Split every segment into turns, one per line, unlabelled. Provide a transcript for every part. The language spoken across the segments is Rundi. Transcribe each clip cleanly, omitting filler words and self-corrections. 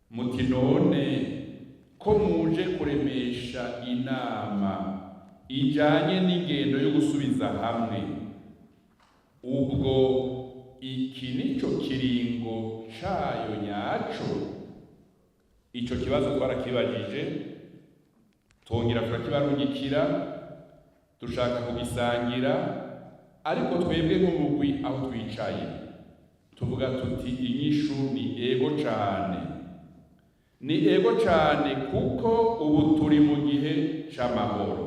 muti none ko muje kuremesha inama ijanye n'ingendo yo gusubiza hamwe, ubwo iki nico kiringo cayo nyaco? Ico kibazo twarakibajije, twongera turakibarungikira, dushaka kugisangira, ariko twebwe nk'umugwi aho twicaye tuvuga tuti inyishu ni ego cane. Ni ego cane kuko ubu turi mu gihe c'amahoro.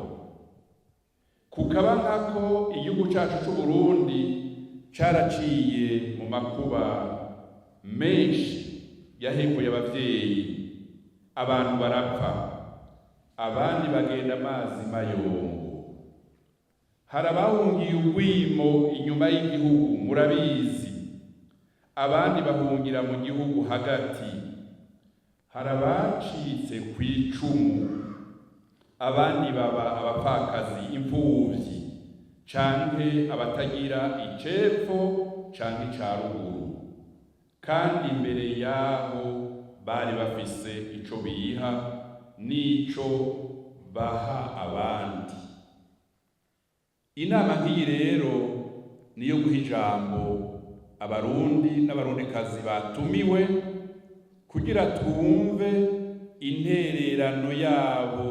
Kukaba nkako igihugu cacu c'Uburundi caraciye mu makuba menshi yahekuye abavyeyi, abantu barapfa, abandi bagenda amazi mayongo. Hari abahungiye urwimo inyuma y'igihugu murabizi, abandi bahungira mu gihugu hagati. Hari abacitse kw'icumu, abandi baba abapfakazi, imfuvyi, canke abatagira icepfo canke icaruguru, kandi imbere yaho bari bafise ico biha n'ico baha abandi. Inama nk'iyi rero niyo guha ijambo abarundi n'abarundikazi batumiwe kugira twumve intererano yabo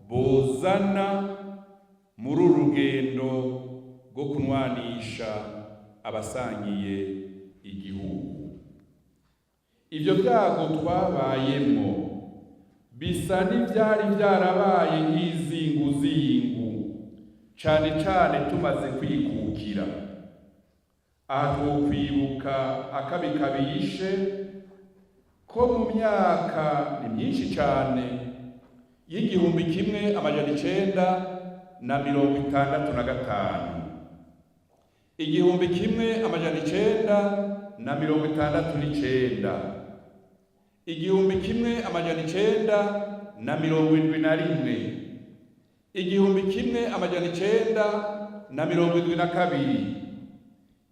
bozana muri uru rugendo rwo kunwanisha abasangiye igihugu. Ivyo vyago twabayemwo bisa n'ivyari vyarabaye nk'izinguzingu, cane cane tumaze kwikukira. Aha twokwibuka akabi kabishe ko mu myaka ni myinshi cane y'igihumbi kimwe amajana 965, igihumbi kimwe amajana 969, igihumbi kimwe amajana 971, igihumbi kimwe amajana 972,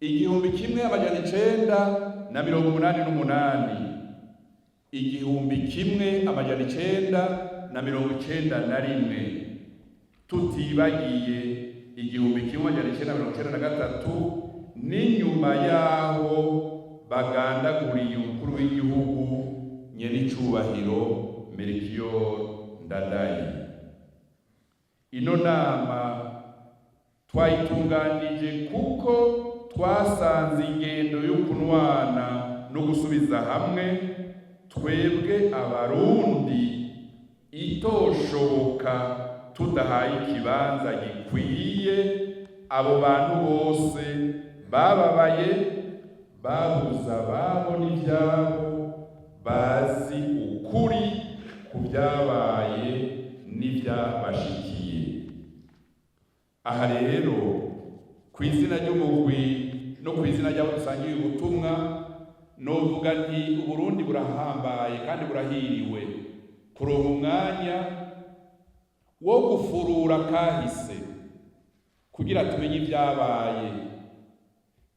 igihumbi kimwe amajana 988, igihumbi kimwe amajana 991, tutibagiye igihumbi kimwe amajana 993 n'inyuma yaho bagandaguriye umukuru w'igihugu nyenicubahiro Melchior Ndadaye. Ino nama twayitunganije kuko twasanze ingendo yo kunwana no gusubiza hamwe twebwe abarundi itoshoboka tudahaye ikibanza gikwiye abo bantu bose bababaye, babuza ababo n'ivyabo, bazi ukuri ku vyabaye n'ivyabashikiye. Aha rero kw'izina ry'umugwi no kw'izina ry'abo dusangiye ubutumwa novuga nti Uburundi burahambaye kandi burahiriwe kuronka umwanya wo gufurura kahise kugira tumenye ibyabaye,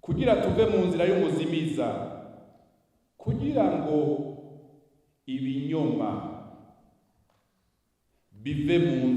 kugira tuve mu nzira y'umuzimiza, kugira ngo ibinyoma bive mu